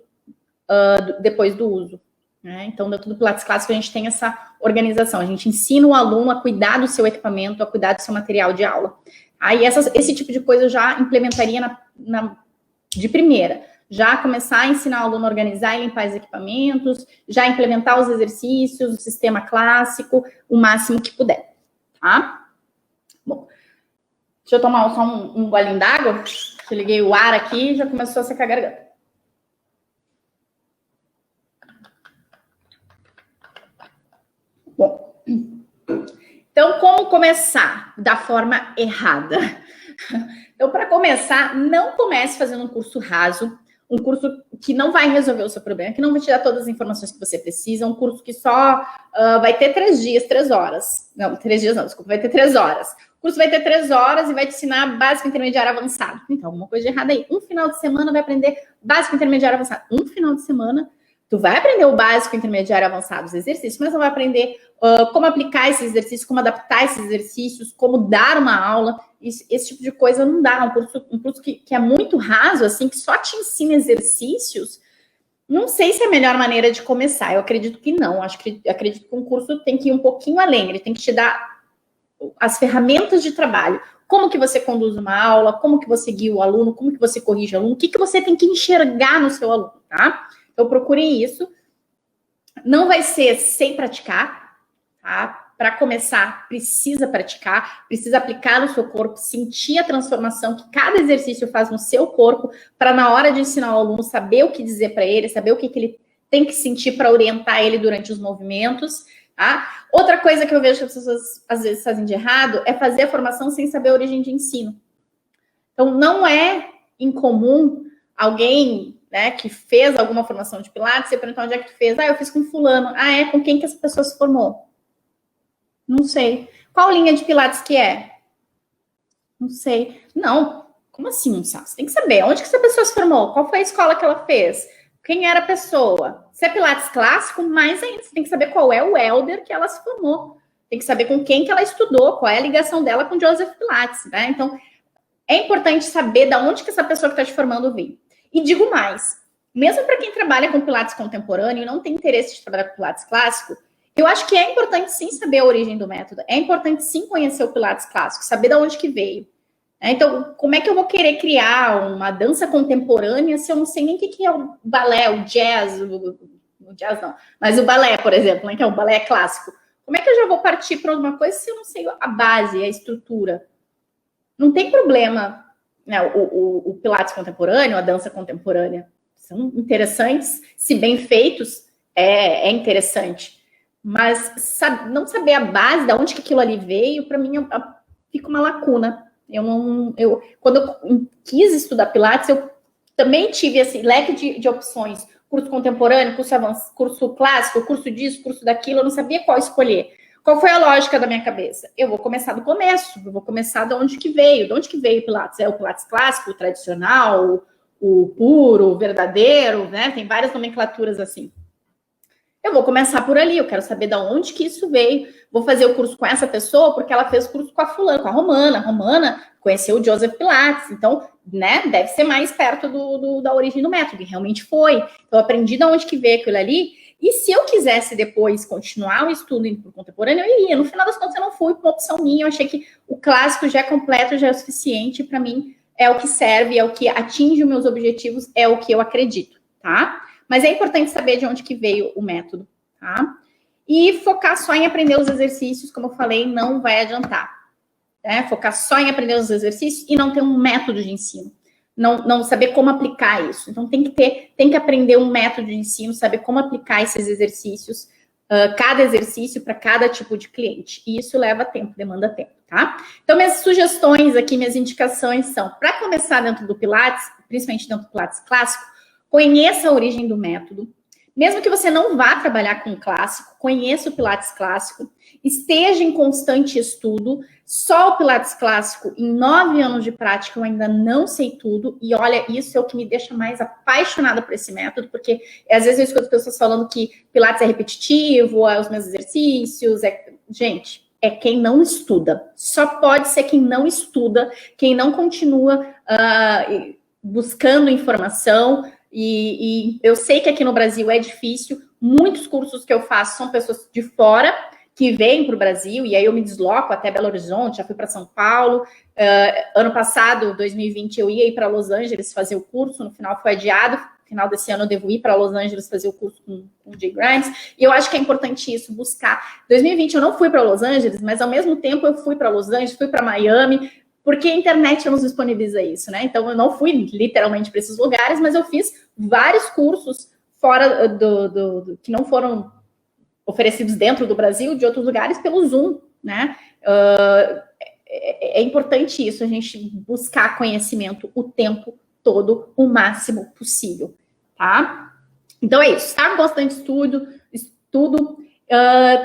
depois do uso. Né? Então, dentro do Pilates clássico, a gente tem essa organização. A gente ensina o aluno a cuidar do seu equipamento, a cuidar do seu material de aula. Aí, esse tipo de coisa eu já implementaria de primeira. Já começar a ensinar o aluno a organizar e limpar os equipamentos, já implementar os exercícios, o sistema clássico, o máximo que puder. Tá? Bom. Deixa eu tomar só um golinho d'água. Eu liguei o ar aqui e já começou a secar a garganta. Bom, então como começar da forma errada? Então, para começar, não comece fazendo um curso raso, um curso que não vai resolver o seu problema, que não vai te dar todas as informações que você precisa, um curso que só vai ter 3 dias, 3 horas. Não, 3 dias não, desculpa, vai ter 3 horas. O curso vai ter 3 horas e vai te ensinar básico, intermediário, avançado. Então, alguma coisa de errada aí. Um final de semana vai aprender básico, intermediário, avançado. Um final de semana, tu vai aprender o básico, intermediário, avançado, os exercícios, mas não vai aprender como aplicar esses exercícios, como adaptar esses exercícios, como dar uma aula. Esse tipo de coisa não dá. Um curso que é muito raso, assim, que só te ensina exercícios. Não sei se é a melhor maneira de começar. Eu acredito que não. Acredito que um curso tem que ir um pouquinho além. Ele tem que te dar as ferramentas de trabalho. Como que você conduz uma aula, como que você guia o aluno, como que você corrige o aluno, o que você tem que enxergar no seu aluno, tá? Então, procurem isso. Não vai ser sem praticar, tá? Para começar, precisa praticar, precisa aplicar no seu corpo, sentir a transformação que cada exercício faz no seu corpo, para na hora de ensinar o aluno saber o que dizer para ele, saber o que ele tem que sentir para orientar ele durante os movimentos. tá? Outra coisa que eu vejo que as pessoas às vezes fazem de errado é fazer a formação sem saber a origem de ensino. Então, não é incomum alguém, né, que fez alguma formação de Pilates, você perguntar onde é que tu fez? Ah, eu fiz com fulano. Ah, é? Com quem que essa pessoa se formou? Não sei. Qual linha de Pilates que é? Não sei. Não, como assim não sabe? Você tem que saber onde que essa pessoa se formou, qual foi a escola que ela fez, quem era a pessoa. Se é Pilates clássico, mais ainda, você tem que saber qual é o elder que ela se formou. Tem que saber com quem que ela estudou, qual é a ligação dela com Joseph Pilates, né? Então, é importante saber de onde que essa pessoa que está te formando veio. E digo mais, mesmo para quem trabalha com Pilates contemporâneo e não tem interesse de trabalhar com Pilates clássico, eu acho que é importante sim saber a origem do método. É importante sim conhecer o Pilates clássico, saber de onde que veio. Então, como é que eu vou querer criar uma dança contemporânea se eu não sei nem o que é o balé, o jazz, o jazz não, mas o balé, por exemplo, né, que é o balé clássico. Como é que eu já vou partir para alguma coisa se eu não sei a base, a estrutura? Não tem problema, né? O Pilates contemporâneo, a dança contemporânea, são interessantes, se bem feitos, é interessante. Mas não saber a base, de onde que aquilo ali veio, para mim fica uma lacuna. Quando eu quis estudar Pilates, eu também tive esse leque de opções. Curso contemporâneo, curso avançado, curso clássico, curso disso, curso daquilo, eu não sabia qual escolher. Qual foi a lógica da minha cabeça? Eu vou começar do começo, eu vou começar de onde que veio. De onde que veio o Pilates? É o Pilates clássico, o tradicional, o puro, o verdadeiro, né? Tem várias nomenclaturas assim. Eu vou começar por ali, eu quero saber de onde que isso veio. Vou fazer o curso com essa pessoa, porque ela fez o curso com a fulana, com a Romana. A Romana conheceu o Joseph Pilates, então, né, deve ser mais perto da origem do método, e realmente foi. Então, eu aprendi de onde que veio aquilo ali, e se eu quisesse depois continuar o estudo em contemporâneo, eu iria. No final das contas, eu não fui por uma opção minha, eu achei que o clássico já é completo, já é o suficiente, para mim é o que serve, é o que atinge os meus objetivos, é o que eu acredito, tá? Mas é importante saber de onde que veio o método, tá? E focar só em aprender os exercícios, como eu falei, não vai adiantar. Né? Focar só em aprender os exercícios e não ter um método de ensino. Não saber como aplicar isso. Então, tem que aprender um método de ensino, saber como aplicar esses exercícios, cada exercício para cada tipo de cliente. E isso leva tempo, demanda tempo, tá? Então, minhas sugestões aqui, minhas indicações são, para começar dentro do Pilates, principalmente dentro do Pilates clássico, conheça a origem do método. Mesmo que você não vá trabalhar com o clássico, conheça o Pilates clássico, esteja em constante estudo. Só o Pilates clássico, em 9 anos de prática, eu ainda não sei tudo. E olha, isso é o que me deixa mais apaixonada por esse método, porque às vezes eu escuto as pessoas falando que Pilates é repetitivo, é os meus exercícios. Gente, é quem não estuda. Só pode ser quem não estuda, quem não continua buscando informação. E eu sei que aqui no Brasil é difícil. Muitos cursos que eu faço são pessoas de fora que vêm para o Brasil, e aí eu me desloco até Belo Horizonte, já fui para São Paulo. Ano passado, 2020, eu ia ir para Los Angeles fazer o curso, no final foi adiado. No final desse ano eu devo ir para Los Angeles fazer o curso com o Jay Grimes. E eu acho que é importante isso, buscar. 2020 eu não fui para Los Angeles, mas ao mesmo tempo eu fui para Los Angeles, fui para Miami, porque a internet nos disponibiliza isso, né? Então, eu não fui literalmente para esses lugares, mas eu fiz vários cursos fora que não foram oferecidos dentro do Brasil, de outros lugares, pelo Zoom, né? É importante isso, a gente buscar conhecimento o tempo todo, o máximo possível, tá? Então, é isso. Estar constante estudo,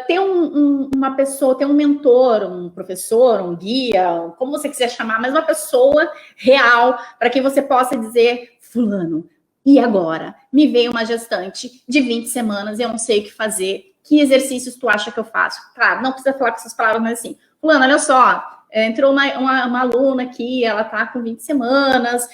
ter uma pessoa, ter um mentor, um professor, um guia, como você quiser chamar, mas uma pessoa real, para que você possa dizer, fulano, e agora? Me veio uma gestante de 20 semanas, eu não sei o que fazer, que exercícios tu acha que eu faço? Claro, não precisa falar com essas palavras, mas assim, fulano, olha só, entrou uma aluna aqui, ela tá com 20 semanas,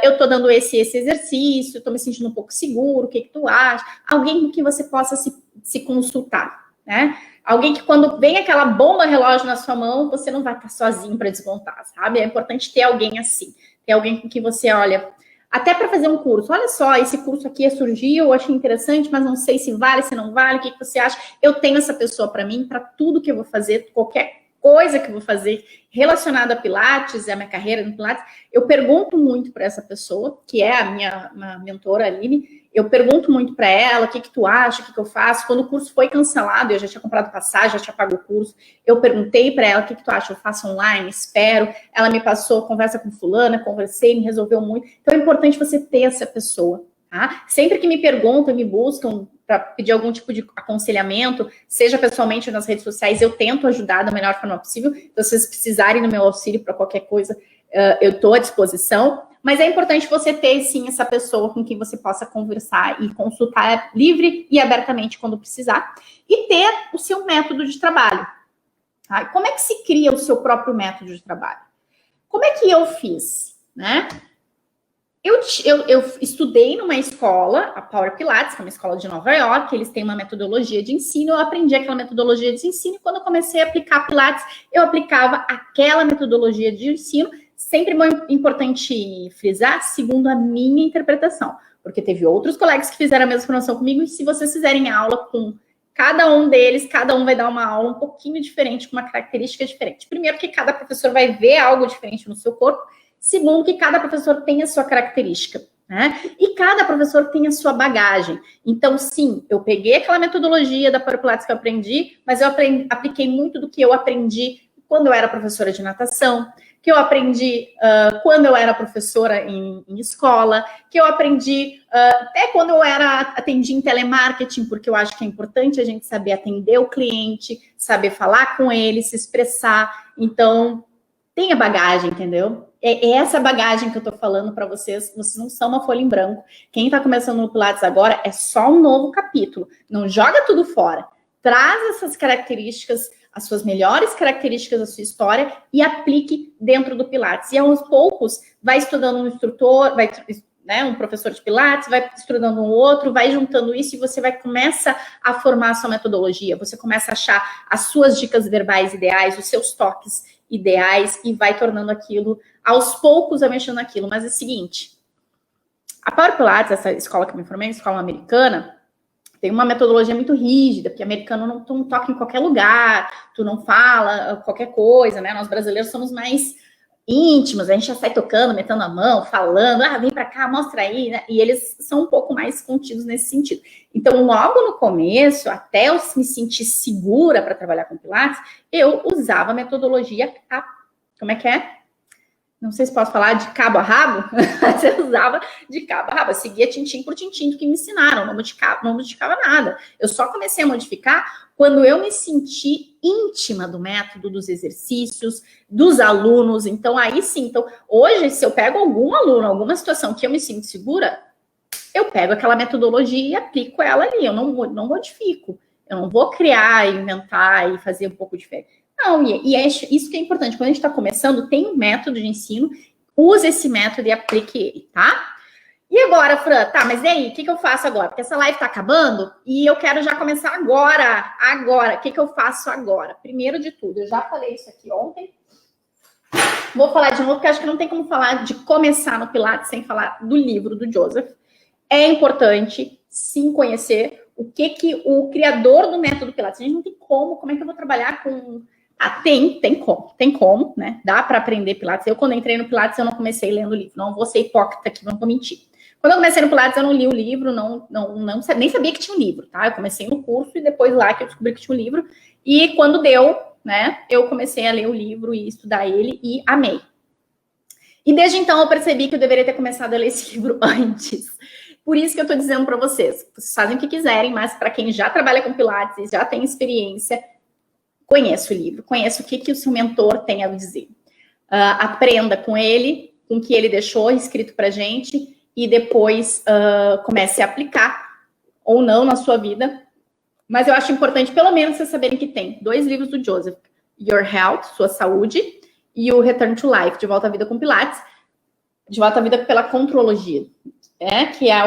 eu tô dando esse exercício, tô me sentindo um pouco seguro, o que tu acha? Alguém com quem você possa se consultar, né? Alguém que quando vem aquela bomba relógio na sua mão, você não vai estar sozinho para desmontar, sabe? É importante ter alguém assim, ter alguém com que você olha, até para fazer um curso. Olha só, esse curso aqui surgiu, eu achei interessante, mas não sei se vale, se não vale, o que você acha? Eu tenho essa pessoa para mim, para tudo que eu vou fazer, qualquer coisa que eu vou fazer relacionada a Pilates, a minha carreira no Pilates, eu pergunto muito para essa pessoa, que é a minha mentora, Aline, eu pergunto muito para ela, o que tu acha, o que eu faço. Quando o curso foi cancelado, eu já tinha comprado passagem, já tinha pago o curso, eu perguntei para ela, o que tu acha, eu faço online, espero. Ela me passou, conversa com fulana, conversei, me resolveu muito. Então é importante você ter essa pessoa, tá? Sempre que me perguntam, me buscam para pedir algum tipo de aconselhamento, seja pessoalmente ou nas redes sociais, eu tento ajudar da melhor forma possível. Então, se vocês precisarem do meu auxílio para qualquer coisa, eu estou à disposição. Mas é importante você ter, sim, essa pessoa com quem você possa conversar e consultar livre e abertamente quando precisar. E ter o seu método de trabalho. Tá? Como é que se cria o seu próprio método de trabalho? Como é que eu fiz, né? Eu estudei numa escola, a Power Pilates, que é uma escola de Nova York, eles têm uma metodologia de ensino, eu aprendi aquela metodologia de ensino, e quando eu comecei a aplicar Pilates, eu aplicava aquela metodologia de ensino, sempre muito importante frisar, segundo a minha interpretação, porque teve outros colegas que fizeram a mesma formação comigo, e se vocês fizerem aula com cada um deles, cada um vai dar uma aula um pouquinho diferente, com uma característica diferente. Primeiro que cada professor vai ver algo diferente no seu corpo, segundo, que cada professor tem a sua característica, né? E cada professor tem a sua bagagem. Então, sim, eu peguei aquela metodologia da Power Pilates que eu aprendi, mas eu apliquei muito do que eu aprendi quando eu era professora de natação, que eu aprendi quando eu era professora em escola, que eu aprendi até quando eu atendi em telemarketing, porque eu acho que é importante a gente saber atender o cliente, saber falar com ele, se expressar. Então, tem a bagagem, entendeu? É essa bagagem que eu tô falando para vocês. Vocês não são uma folha em branco. Quem tá começando no Pilates agora é só um novo capítulo. Não joga tudo fora. Traz essas características, as suas melhores características da sua história e aplique dentro do Pilates. E aos poucos, vai estudando um instrutor, um professor de Pilates, vai estudando um outro, vai juntando isso e você começa a formar a sua metodologia. Você começa a achar as suas dicas verbais ideais, os seus toques ideais e vai tornando aquilo, aos poucos, a mexendo naquilo. Mas é o seguinte, a Power Pilates, essa escola que eu me formei, escola americana, tem uma metodologia muito rígida, porque americano tu não toca em qualquer lugar, tu não fala qualquer coisa, né? Nós brasileiros somos mais íntimos, a gente já sai tocando, metendo a mão, falando, vem pra cá, mostra aí, né? E eles são um pouco mais contidos nesse sentido. Então, logo no começo, até eu me sentir segura para trabalhar com Pilates, eu usava a metodologia, como é que é? Não sei se posso falar de cabo a rabo, mas eu usava de cabo a rabo, eu seguia tintim por tintim do que me ensinaram, não modificava nada. Eu só comecei a modificar quando eu me senti íntima do método, dos exercícios, dos alunos. Então, aí sim, hoje, se eu pego algum aluno, alguma situação que eu me sinto segura, eu pego aquela metodologia e aplico ela ali, eu não modifico. Eu não vou criar, inventar e fazer um pouco diferente. Não, e é isso que é importante. Quando a gente está começando, tem um método de ensino, use esse método e aplique ele, tá? E agora, Fran, tá, mas e aí, o que eu faço agora? Porque essa live tá acabando e eu quero já começar agora. O que eu faço agora? Primeiro de tudo, eu já falei isso aqui ontem. Vou falar de novo, porque acho que não tem como falar de começar no Pilates sem falar do livro do Joseph. É importante, sim, conhecer o que o criador do método Pilates. A gente não tem como é que eu vou trabalhar com... tem como, né? Dá para aprender Pilates. Eu, quando entrei no Pilates, eu não comecei lendo o livro. Não vou ser hipócrita aqui, não vou mentir. Quando eu comecei no Pilates, eu não li o livro, nem sabia que tinha um livro, tá? Eu comecei no curso e depois lá que eu descobri que tinha um livro. E quando deu, né, eu comecei a ler o livro e estudar ele e amei. E desde então eu percebi que eu deveria ter começado a ler esse livro antes. Por isso que eu tô dizendo para vocês fazem o que quiserem, mas para quem já trabalha com Pilates e já tem experiência, conheça o livro, conheça o que o seu mentor tem a dizer. Aprenda com ele, com o que ele deixou escrito pra gente e depois comece a aplicar ou não na sua vida. Mas eu acho importante, pelo menos, vocês saberem que tem 2 livros do Joseph. Your Health, Sua Saúde, e o Return to Life, De Volta à Vida com Pilates, De Volta à Vida pela Contrologia. Que é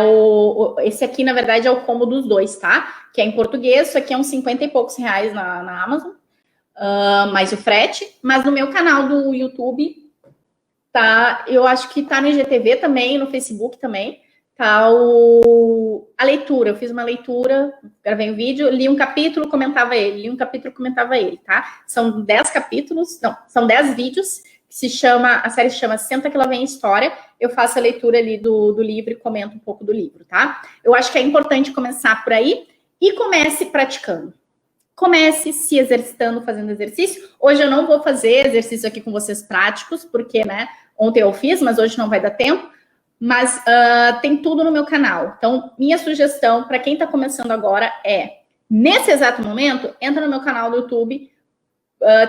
esse aqui, na verdade, é o combo dos dois, tá? Que é em português, isso aqui é uns 50 e poucos reais na Amazon, mais o frete. Mas no meu canal do YouTube, tá? Eu acho que tá no IGTV também, no Facebook também, tá a leitura. Eu fiz uma leitura, gravei um vídeo, li um capítulo, comentava ele, tá? São 10 capítulos, não, são 10 vídeos a série se chama Senta que lá vem história. Eu faço a leitura ali do livro e comento um pouco do livro, tá? Eu acho que é importante começar por aí e comece praticando. Comece se exercitando, fazendo exercício. Hoje eu não vou fazer exercício aqui com vocês práticos, porque, né, ontem eu fiz, mas hoje não vai dar tempo. Mas tem tudo no meu canal. Então, minha sugestão para quem está começando agora é, nesse exato momento, entra no meu canal do YouTube.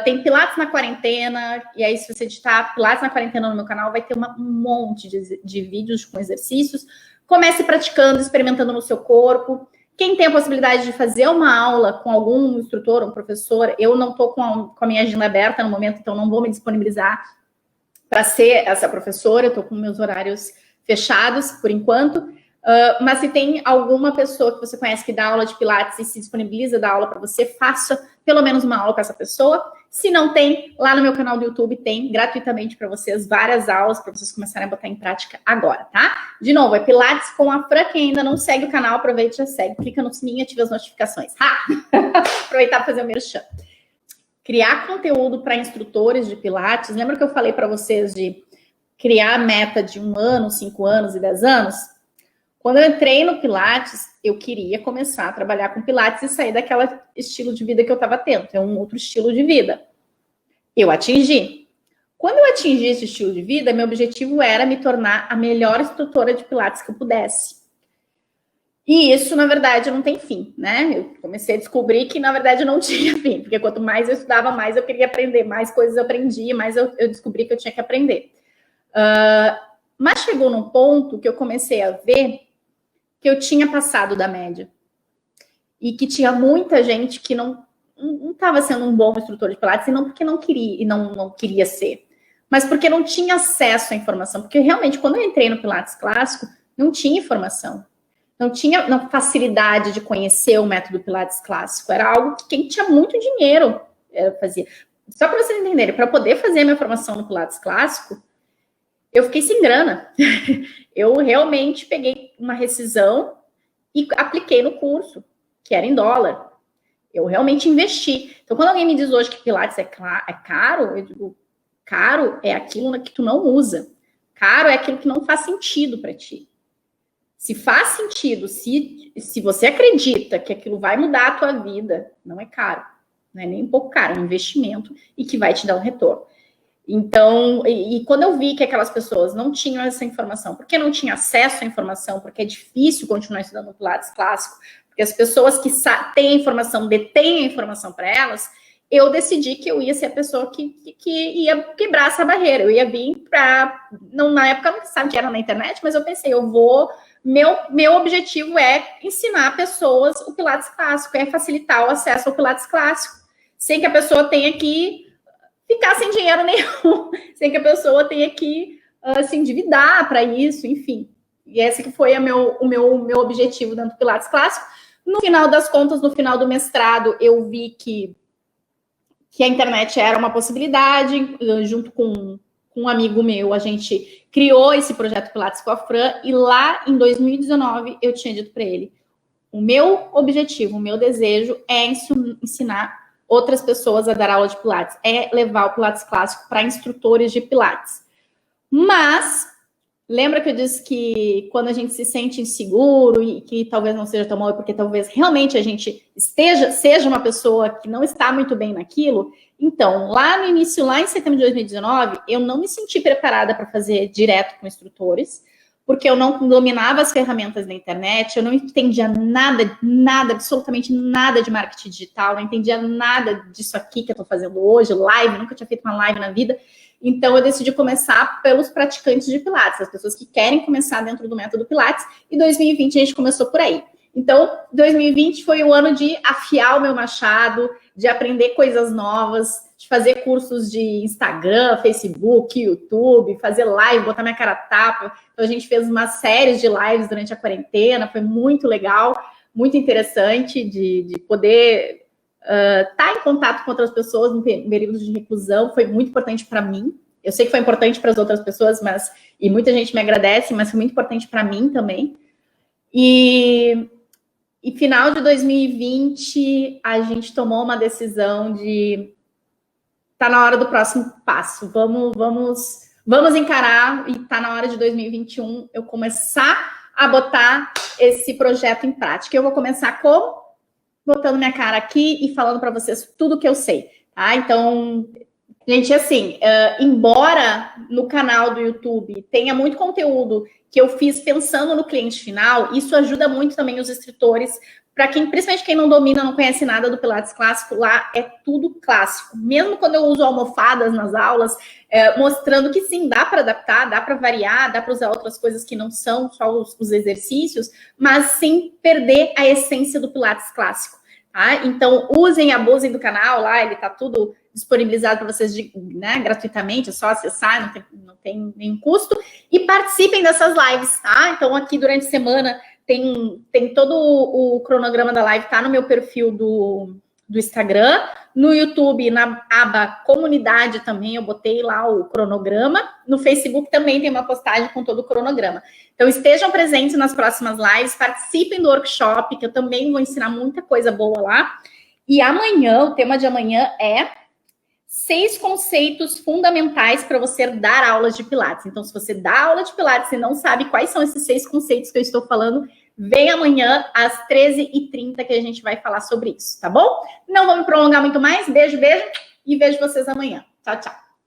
Tem Pilates na quarentena, e aí se você digitar Pilates na quarentena no meu canal, vai ter um monte de vídeos com exercícios. Comece praticando, experimentando no seu corpo. Quem tem a possibilidade de fazer uma aula com algum instrutor, um professor, eu não estou com a minha agenda aberta no momento, então não vou me disponibilizar para ser essa professora, eu estou com meus horários fechados por enquanto. Mas se tem alguma pessoa que você conhece que dá aula de Pilates e se disponibiliza a dar aula para você, faça pelo menos uma aula com essa pessoa. Se não tem, lá no meu canal do YouTube tem gratuitamente para vocês várias aulas para vocês começarem a botar em prática agora, tá? De novo, é Pilates com a Fran. Quem ainda não segue o canal, aproveite e já segue. Clica no sininho e ativa as notificações. Aproveitar para fazer o merchan. Criar conteúdo para instrutores de Pilates. Lembra que eu falei para vocês de criar a meta de 1 ano, 5 anos e 10 anos? Quando eu entrei no Pilates, eu queria começar a trabalhar com Pilates e sair daquele estilo de vida que eu estava tendo. É um outro estilo de vida. Eu atingi. Quando eu atingi esse estilo de vida, meu objetivo era me tornar a melhor instrutora de Pilates que eu pudesse. E isso, na verdade, não tem fim, né? Eu comecei a descobrir que, na verdade, não tinha fim. Porque quanto mais eu estudava, mais eu queria aprender. Mais coisas eu aprendia, mais eu descobri que eu tinha que aprender. Mas chegou num ponto que eu comecei a ver que eu tinha passado da média. E que tinha muita gente que não estava sendo um bom instrutor de Pilates, e não porque não queria, e não queria ser, mas porque não tinha acesso à informação. Porque realmente, quando eu entrei no Pilates clássico, não tinha informação. Não tinha facilidade de conhecer o método Pilates clássico. Era algo que quem tinha muito dinheiro fazia. Só para vocês entenderem, para poder fazer a minha formação no Pilates clássico, eu fiquei sem grana. Eu realmente peguei uma rescisão e apliquei no curso, que era em dólar. Eu realmente investi. Então, quando alguém me diz hoje que Pilates é caro, eu digo, caro é aquilo que tu não usa. Caro é aquilo que não faz sentido para ti. Se faz sentido, se você acredita que aquilo vai mudar a tua vida, não é caro. Não é nem um pouco caro, é um investimento e que vai te dar um retorno. Então, e quando eu vi que aquelas pessoas não tinham essa informação, porque não tinha acesso à informação, porque é difícil continuar estudando o Pilates clássico, porque as pessoas que têm a informação, detêm a informação para elas, eu decidi que eu ia ser a pessoa que ia quebrar essa barreira. Eu ia vir para... Na época eu não sabia que era na internet, mas eu pensei, meu objetivo é ensinar pessoas o Pilates clássico, é facilitar o acesso ao Pilates clássico, sem que a pessoa tenha que ficar sem dinheiro nenhum, sem que a pessoa tenha que se endividar para isso, enfim. E esse que foi o meu objetivo dentro do Pilates clássico. No final das contas, no final do mestrado, eu vi que a internet era uma possibilidade. Junto com um amigo meu, a gente criou esse projeto Pilates com a Fran, e lá em 2019 eu tinha dito para ele, o meu objetivo, o meu desejo é ensinar outras pessoas a dar aula de Pilates, é levar o Pilates clássico para instrutores de Pilates. Mas, lembra que eu disse que quando a gente se sente inseguro e que talvez não seja tão bom, é porque talvez realmente a gente seja uma pessoa que não está muito bem naquilo? Então, lá no início, lá em setembro de 2019, eu não me senti preparada para fazer direto com instrutores, porque eu não dominava as ferramentas da internet, eu não entendia nada, absolutamente nada de marketing digital, não entendia nada disso aqui que eu estou fazendo hoje, live, nunca tinha feito uma live na vida. Então, eu decidi começar pelos praticantes de Pilates, as pessoas que querem começar dentro do método Pilates, e 2020 a gente começou por aí. Então, 2020 foi o ano de afiar o meu machado, de aprender coisas novas, de fazer cursos de Instagram, Facebook, YouTube, fazer live, botar minha cara a tapa. Então, a gente fez uma série de lives durante a quarentena, foi muito legal, muito interessante de poder estar em contato com outras pessoas no período de reclusão. Foi muito importante para mim. Eu sei que foi importante para as outras pessoas, e muita gente me agradece, mas foi muito importante para mim também. E final de 2020, a gente tomou uma decisão de tá na hora do próximo passo. Vamos encarar e tá na hora de 2021 eu começar a botar esse projeto em prática. Eu vou começar como? Botando minha cara aqui e falando para vocês tudo que eu sei, tá? Então, gente, assim, embora no canal do YouTube tenha muito conteúdo que eu fiz pensando no cliente final, isso ajuda muito também os instrutores, para quem, principalmente quem não domina, não conhece nada do Pilates clássico, lá é tudo clássico. Mesmo quando eu uso almofadas nas aulas, mostrando que sim, dá para adaptar, dá para variar, dá para usar outras coisas que não são só os exercícios, mas sem perder a essência do Pilates clássico. Tá? Então, usem e abusem do canal lá, ele está tudo disponibilizado para vocês gratuitamente, é só acessar, não tem nenhum custo. E participem dessas lives, tá? Então, aqui durante a semana tem todo o cronograma da live, tá no meu perfil do Instagram. No YouTube, na aba comunidade também, eu botei lá o cronograma. No Facebook também tem uma postagem com todo o cronograma. Então, estejam presentes nas próximas lives, participem do workshop, que eu também vou ensinar muita coisa boa lá. E amanhã, o tema de amanhã é 6 conceitos fundamentais para você dar aulas de Pilates. Então, se você dá aula de Pilates e não sabe quais são esses 6 conceitos que eu estou falando, vem amanhã às 13h30 que a gente vai falar sobre isso, tá bom? Não vou me prolongar muito mais. Beijo, beijo e vejo vocês amanhã. Tchau, tchau.